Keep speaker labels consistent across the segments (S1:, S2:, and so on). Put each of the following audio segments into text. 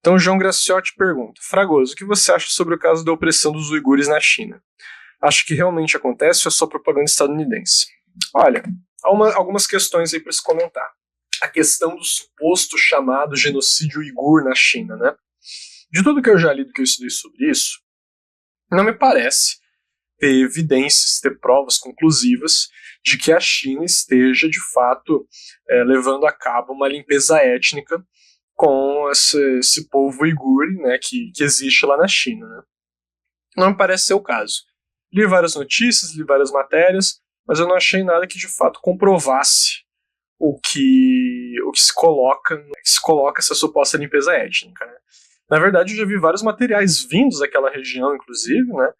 S1: Então, João Graciotti pergunta: Fragoso, o que você acha sobre o caso da opressão dos uigures na China? Acha que realmente acontece ou é só propaganda estadunidense? Olha, há algumas questões aí para se comentar. A questão do suposto chamado genocídio uigur na China, né? De tudo que eu já li, do que eu estudei sobre isso, não me parece ter evidências, ter provas conclusivas de que a China esteja, de fato, levando a cabo uma limpeza étnica com esse povo uigur, né, que existe lá na China. Né? Não me parece ser o caso. Li várias notícias, li várias matérias, mas eu não achei nada que de fato comprovasse o que se coloca essa suposta limpeza étnica. Né? Na verdade, eu já vi vários materiais vindos daquela região, inclusive, né,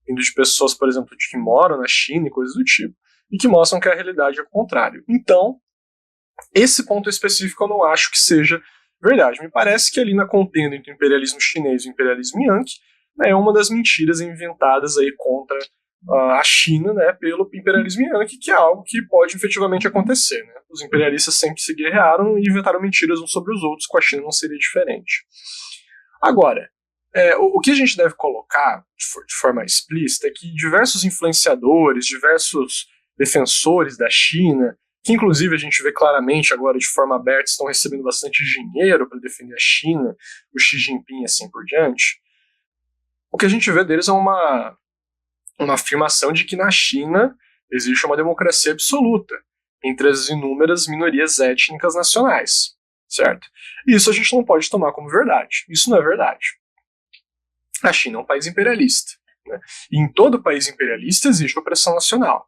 S1: vindo de pessoas, por exemplo, que moram na China e coisas do tipo, e que mostram que a realidade é o contrário. Então, esse ponto específico eu não acho que seja verdade. Me parece que ali na contenda entre o imperialismo chinês e o imperialismo Yankee, né, é uma das mentiras inventadas aí contra a China, né, pelo imperialismo Yankee, que é algo que pode efetivamente acontecer. Né? Os imperialistas sempre se guerrearam e inventaram mentiras uns sobre os outros, com a China não seria diferente. Agora, o que a gente deve colocar de forma explícita é que diversos influenciadores, diversos defensores da China, que inclusive a gente vê claramente agora de forma aberta, estão recebendo bastante dinheiro para defender a China, o Xi Jinping e assim por diante, o que a gente vê deles é uma afirmação de que na China existe uma democracia absoluta entre as inúmeras minorias étnicas nacionais, certo? E isso a gente não pode tomar como verdade. Isso não é verdade. A China é um país imperialista. Né? E em todo país imperialista existe opressão nacional.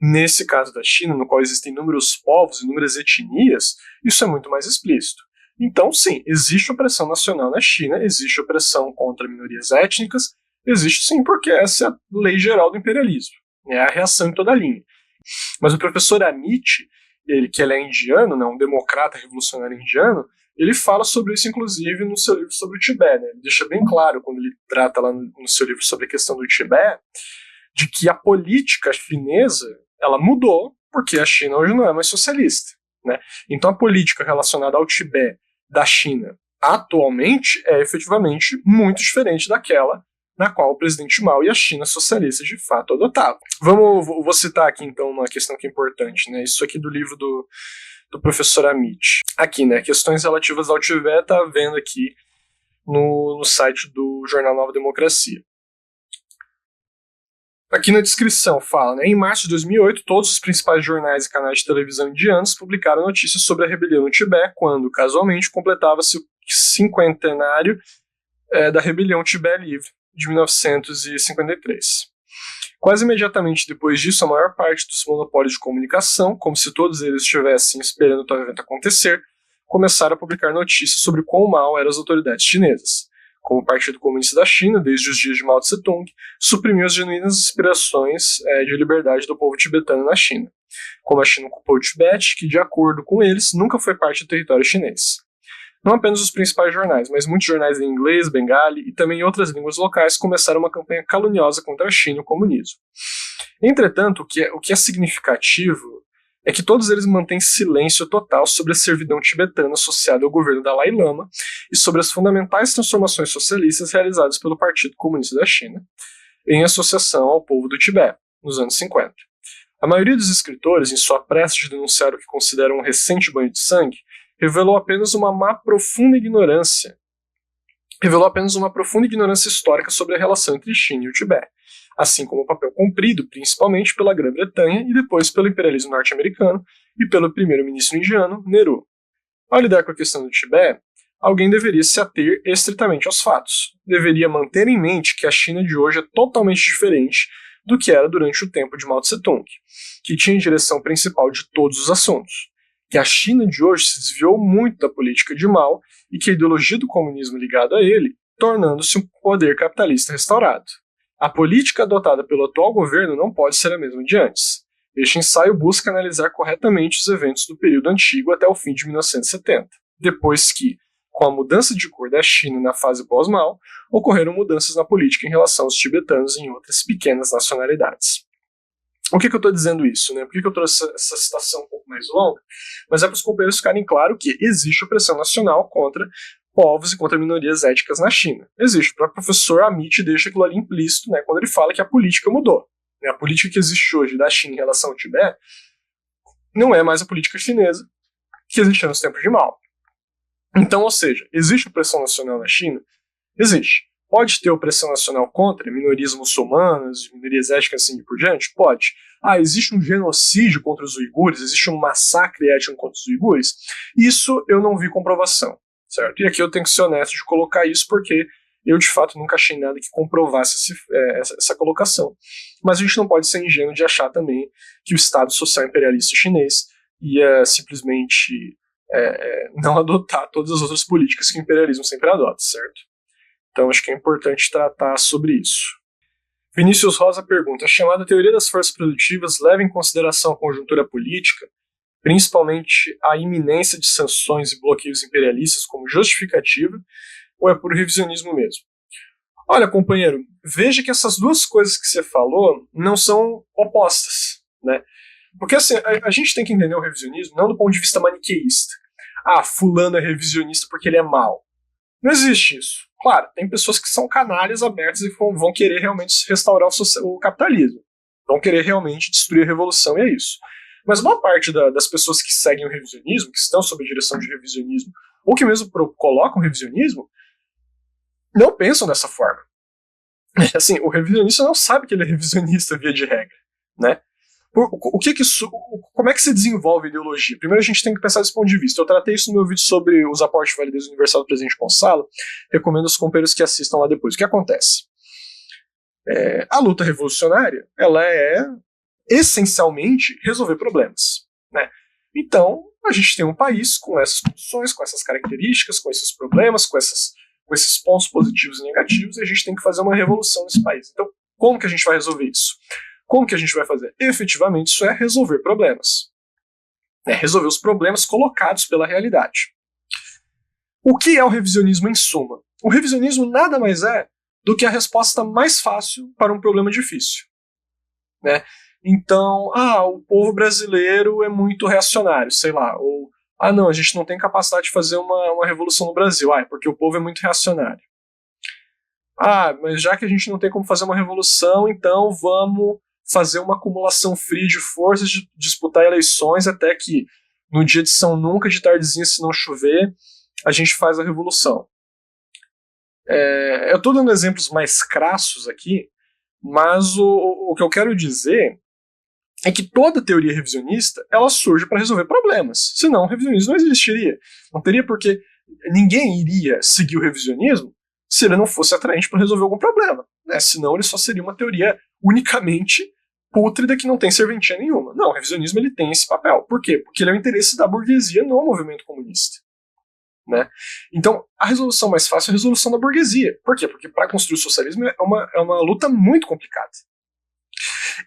S1: Nesse caso da China, no qual existem inúmeros povos, inúmeras etnias, isso é muito mais explícito. Então, sim, existe opressão nacional na China, existe opressão contra minorias étnicas, existe sim, porque essa é a lei geral do imperialismo. É a reação em toda a linha. Mas o professor Amit, ele é indiano, né, um democrata revolucionário indiano, ele fala sobre isso, inclusive, no seu livro sobre o Tibete. Né? Ele deixa bem claro, quando ele trata lá no seu livro sobre a questão do Tibete, de que a política chinesa ela mudou porque a China hoje não é mais socialista. Né? Então a política relacionada ao Tibete da China atualmente é efetivamente muito diferente daquela na qual o presidente Mao e a China socialista de fato adotavam. Vou citar aqui então uma questão que é importante, né? Isso aqui do livro do professor Amit. Aqui, né? Questões relativas ao Tibete, está vendo aqui no site do jornal Nova Democracia. Aqui na descrição fala, né, em março de 2008, todos os principais jornais e canais de televisão indianos publicaram notícias sobre a rebelião no Tibete, quando, casualmente, completava-se o cinquentenário da rebelião Tibete Livre, de 1953. Quase imediatamente depois disso, a maior parte dos monopólios de comunicação, como se todos eles estivessem esperando o tal evento acontecer, começaram a publicar notícias sobre quão mal eram as autoridades chinesas. Como o Partido Comunista da China, desde os dias de Mao Tse-tung, suprimiu as genuínas aspirações de liberdade do povo tibetano na China. Como a China ocupou o Tibete, que, de acordo com eles, nunca foi parte do território chinês. Não apenas os principais jornais, mas muitos jornais em inglês, bengali e também em outras línguas locais começaram uma campanha caluniosa contra a China e o comunismo. Entretanto, o que é significativo é que todos eles mantêm silêncio total sobre a servidão tibetana associada ao governo Dalai Lama e sobre as fundamentais transformações socialistas realizadas pelo Partido Comunista da China em associação ao povo do Tibete, nos anos 50. A maioria dos escritores, em sua pressa de denunciar o que consideram um recente banho de sangue, revelou apenas uma profunda ignorância histórica sobre a relação entre China e o Tibete, assim como o papel cumprido principalmente pela Grã-Bretanha e depois pelo imperialismo norte-americano e pelo primeiro-ministro indiano, Nehru. Ao lidar com a questão do Tibete, alguém deveria se ater estritamente aos fatos. Deveria manter em mente que a China de hoje é totalmente diferente do que era durante o tempo de Mao Tse-tung, que tinha a direção principal de todos os assuntos. Que a China de hoje se desviou muito da política de Mao e que a ideologia do comunismo ligada a ele, tornando-se um poder capitalista restaurado. A política adotada pelo atual governo não pode ser a mesma de antes. Este ensaio busca analisar corretamente os eventos do período antigo até o fim de 1970, depois que, com a mudança de cor da China na fase pós-Mao, ocorreram mudanças na política em relação aos tibetanos e em outras pequenas nacionalidades. Por que eu estou dizendo isso? Né? Por que eu trouxe essa citação um pouco mais longa? Mas é para os companheiros ficarem claro que existe opressão nacional contra povos e contra minorias étnicas na China. Existe. O próprio professor Amit deixa aquilo ali implícito, né, quando ele fala que a política mudou. A política que existe hoje da China em relação ao Tibete não é mais a política chinesa que existia nos tempos de Mao. Então, ou seja, existe opressão nacional na China? Existe. Pode ter opressão nacional contra minorias muçulmanas, minorias étnicas assim e por diante? Pode. Existe um genocídio contra os uigures? Existe um massacre étnico contra os uigures? Isso eu não vi comprovação, certo? E aqui eu tenho que ser honesto de colocar isso porque eu, de fato, nunca achei nada que comprovasse essa colocação. Mas a gente não pode ser ingênuo de achar também que o Estado Social Imperialista Chinês ia simplesmente não adotar todas as outras políticas que o imperialismo sempre adota, certo? Então acho que é importante tratar sobre isso. Vinícius Rosa pergunta: a chamada teoria das forças produtivas leva em consideração a conjuntura política, principalmente a iminência de sanções e bloqueios imperialistas como justificativa, ou é puro revisionismo mesmo? Olha, companheiro, veja que essas duas coisas que você falou não são opostas, né? Porque assim, a gente tem que entender o revisionismo não do ponto de vista maniqueísta. Fulano é revisionista porque ele é mau. Não existe isso. Claro, tem pessoas que são canalhas abertas e vão querer realmente restaurar o capitalismo. Vão querer realmente destruir a revolução, e é isso. Mas boa parte das pessoas que seguem o revisionismo, que estão sob a direção de revisionismo, ou que mesmo colocam revisionismo, não pensam dessa forma. Assim, o revisionista não sabe que ele é revisionista via de regra, né? Como é que se desenvolve a ideologia? Primeiro a gente tem que pensar desse ponto de vista. Eu tratei isso no meu vídeo sobre os aportes de validez universal do presidente Gonçalo. Recomendo aos companheiros que assistam lá depois. O que acontece? A luta revolucionária, ela é essencialmente resolver problemas, né? Então, a gente tem um país com essas condições, com essas características, com esses problemas, com esses pontos positivos e negativos, e a gente tem que fazer uma revolução nesse país. Então, como que a gente vai resolver isso? Como que a gente vai fazer? Efetivamente, isso é resolver problemas. Resolver os problemas colocados pela realidade. O que é o revisionismo em suma? O revisionismo nada mais é do que a resposta mais fácil para um problema difícil, né? Então, o povo brasileiro é muito reacionário, sei lá, ou não, a gente não tem capacidade de fazer uma revolução no Brasil, é porque o povo é muito reacionário. Mas já que a gente não tem como fazer uma revolução, então vamos fazer uma acumulação fria de forças, de disputar eleições até que no dia de São Nunca, de tardezinha, se não chover, a gente faz a revolução. Eu estou dando exemplos mais crassos aqui, mas o que eu quero dizer é que toda teoria revisionista ela surge para resolver problemas. Senão o revisionismo não existiria. Não teria porque ninguém iria seguir o revisionismo se ele não fosse atraente para resolver algum problema, né? Senão ele só seria uma teoria unicamente pútrida que não tem serventia nenhuma. Não, o revisionismo ele tem esse papel. Por quê? Porque ele é o interesse da burguesia no movimento comunista, né? Então, a resolução mais fácil é a resolução da burguesia. Por quê? Porque para construir o socialismo é uma luta muito complicada.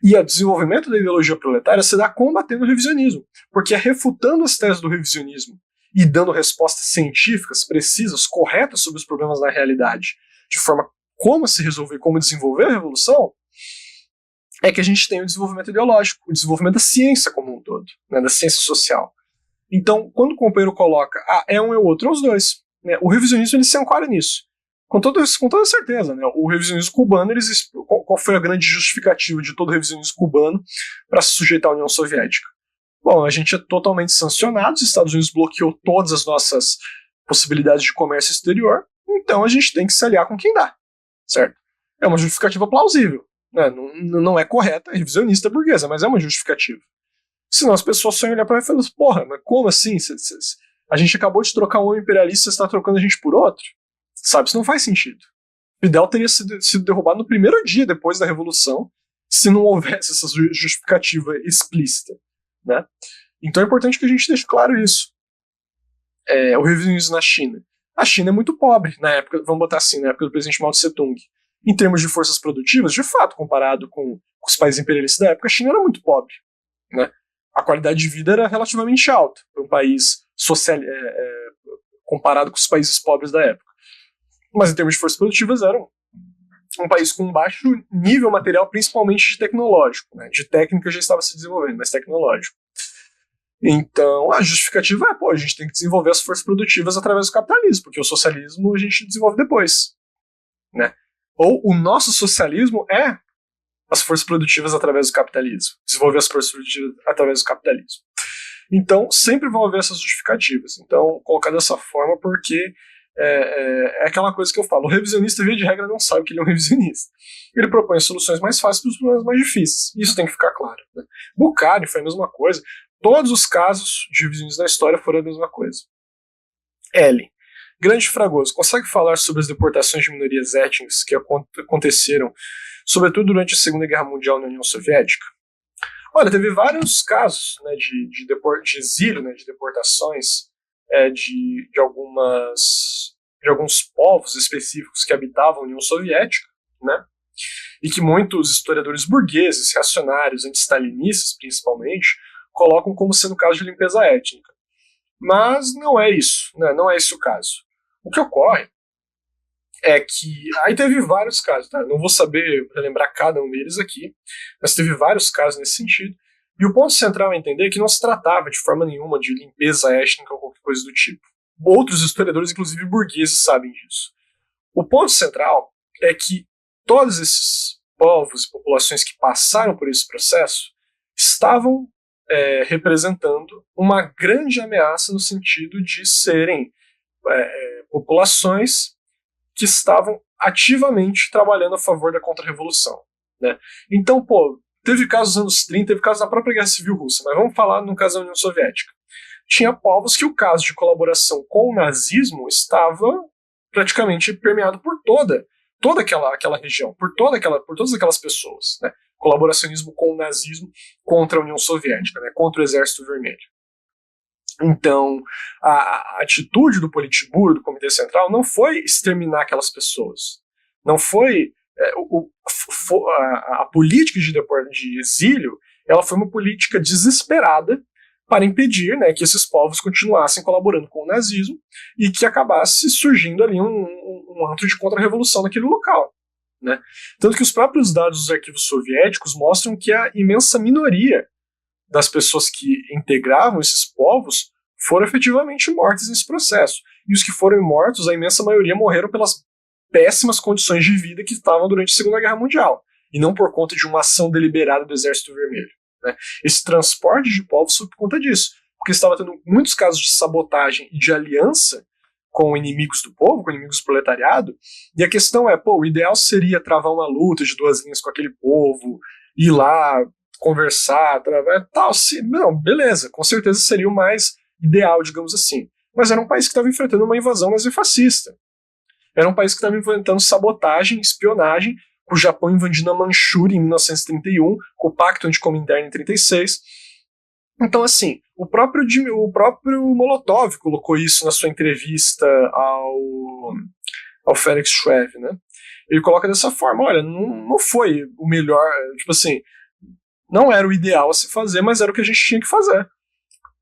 S1: E o desenvolvimento da ideologia proletária se dá combatendo o revisionismo, porque é refutando as teses do revisionismo e dando respostas científicas precisas, corretas sobre os problemas da realidade, de forma como se resolver, como desenvolver a revolução, é que a gente tem o desenvolvimento ideológico, o desenvolvimento da ciência como um todo, né, da ciência social. Então, quando o companheiro coloca, é um e o outro, é os dois, né, o revisionismo ele se ancora nisso. Com toda certeza, né, o revisionismo cubano, qual foi a grande justificativa de todo o revisionismo cubano para se sujeitar à União Soviética? Bom, a gente é totalmente sancionado, os Estados Unidos bloqueou todas as nossas possibilidades de comércio exterior, então a gente tem que se aliar com quem dá, certo? É uma justificativa plausível, né? Não é correta, é revisionista burguesa, mas é uma justificativa. Senão as pessoas só iam olhar para mim e falar, porra, mas como assim? A gente acabou de trocar um homem imperialista, você está trocando a gente por outro? Sabe, isso não faz sentido. Fidel teria sido derrubado no primeiro dia depois da Revolução, se não houvesse essa justificativa explícita, né? Então é importante que a gente deixe claro isso. O revisionismo na China. A China é muito pobre na época, vamos botar assim, na época do presidente Mao Tse-tung. Em termos de forças produtivas, de fato, comparado com os países imperialistas da época, a China era muito pobre, né? A qualidade de vida era relativamente alta para um país comparado com os países pobres da época. Mas em termos de forças produtivas era um país com um baixo nível material, principalmente de tecnológico, né? De técnica já estava se desenvolvendo, mas tecnológico. Então, a justificativa é, a gente tem que desenvolver as forças produtivas através do capitalismo, porque o socialismo a gente desenvolve depois, né? Ou o nosso socialismo é as forças produtivas através do capitalismo, desenvolver as forças produtivas através do capitalismo. Então, sempre vão haver essas justificativas. Então, colocar dessa forma porque é aquela coisa que eu falo, o revisionista, via de regra, não sabe que ele é um revisionista. Ele propõe soluções mais fáceis para os problemas mais difíceis. Isso tem que ficar claro, né? Bucari foi a mesma coisa. Todos os casos de revisionismo na história foram a mesma coisa. L. Grande Fragoso, consegue falar sobre as deportações de minorias étnicas que aconteceram, sobretudo durante a Segunda Guerra Mundial na União Soviética? Olha, teve vários casos, né, de exílio, né, de deportações de alguns povos específicos que habitavam a União Soviética, né, e que muitos historiadores burgueses, reacionários, anti-stalinistas principalmente, colocam como sendo caso de limpeza étnica. Mas não é isso, né, não é esse o caso. O que ocorre é que aí teve vários casos, tá? Não vou saber lembrar cada um deles aqui, mas teve vários casos nesse sentido. E o ponto central é entender que não se tratava de forma nenhuma de limpeza étnica ou qualquer coisa do tipo. Outros historiadores, inclusive burgueses, sabem disso. O ponto central é que todos esses povos e populações que passaram por esse processo estavam representando uma grande ameaça no sentido de serem populações que estavam ativamente trabalhando a favor da contra-revolução, né? Então, teve casos nos anos 30, teve casos da própria Guerra Civil Russa, mas vamos falar no caso da União Soviética. Tinha povos que o caso de colaboração com o nazismo estava praticamente permeado por toda aquela região, por todas aquelas pessoas, né? Colaboracionismo com o nazismo contra a União Soviética, né? Contra o Exército Vermelho. Então, a atitude do Politburo, do Comitê Central, não foi exterminar aquelas pessoas. Não foi... a política de exílio, ela foi uma política desesperada para impedir, né, que esses povos continuassem colaborando com o nazismo e que acabasse surgindo ali um antro de contra-revolução naquele local, né? Tanto que os próprios dados dos arquivos soviéticos mostram que a imensa minoria das pessoas que integravam esses povos foram efetivamente mortas nesse processo. E os que foram mortos, a imensa maioria morreram pelas péssimas condições de vida que estavam durante a Segunda Guerra Mundial, e não por conta de uma ação deliberada do Exército Vermelho, né? Esse transporte de povos foi por conta disso, porque estava tendo muitos casos de sabotagem e de aliança com inimigos do povo, com inimigos do proletariado, e a questão é, o ideal seria travar uma luta de duas linhas com aquele povo, ir lá, conversar, tal, não, beleza, com certeza seria o mais ideal, digamos assim. Mas era um país que estava enfrentando uma invasão nazifascista. Era um país que estava enfrentando sabotagem, espionagem, com o Japão invadindo a Manchúria em 1931, com o Pacto Anticomintern em 1936. Então, assim, o próprio Molotov colocou isso na sua entrevista ao Felix Schweb, né? Ele coloca dessa forma, olha, não foi o melhor, tipo assim, não era o ideal a se fazer, mas era o que a gente tinha que fazer.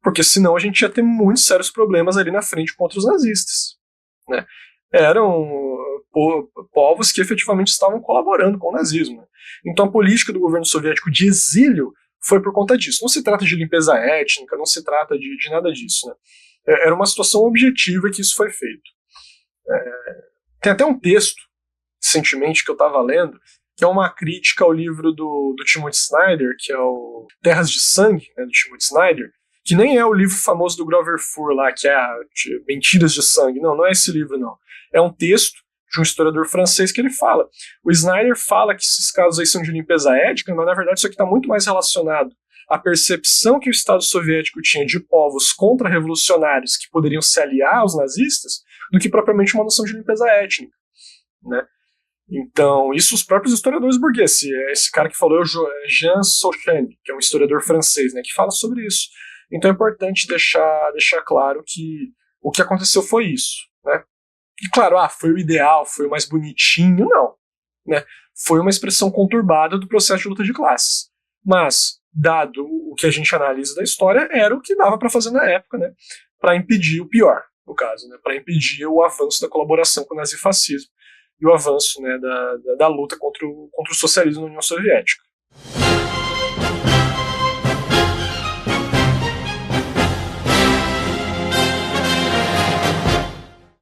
S1: Porque senão a gente ia ter muitos sérios problemas ali na frente contra os nazistas, né? Eram povos que efetivamente estavam colaborando com o nazismo, né? Então a política do governo soviético de exílio foi por conta disso. Não se trata de limpeza étnica, não se trata de nada disso, né? Era uma situação objetiva que isso foi feito. Tem até um texto, recentemente, que eu estava lendo, que é uma crítica ao livro do Timothy Snyder, que é o Terras de Sangue, né, do Timothy Snyder, que nem é o livro famoso do Grover Furr lá, que é Mentiras de Sangue. Não é esse livro, não. É um texto de um historiador francês que ele fala. O Snyder fala que esses casos aí são de limpeza étnica, mas na verdade isso aqui está muito mais relacionado à percepção que o Estado soviético tinha de povos contra-revolucionários que poderiam se aliar aos nazistas, do que propriamente uma noção de limpeza étnica, né? Então, isso os próprios historiadores burgueses. Esse cara que falou é o Jean Sauchany, que é um historiador francês, né, que fala sobre isso. Então é importante deixar claro que o que aconteceu foi isso, né? E claro, foi o ideal, foi o mais bonitinho, não, né? Foi uma expressão conturbada do processo de luta de classes. Mas, dado o que a gente analisa da história, era o que dava para fazer na época, né? Para impedir o pior, no caso, né? Para impedir o avanço da colaboração com o nazifascismo e o avanço, né, da luta contra o socialismo na União Soviética.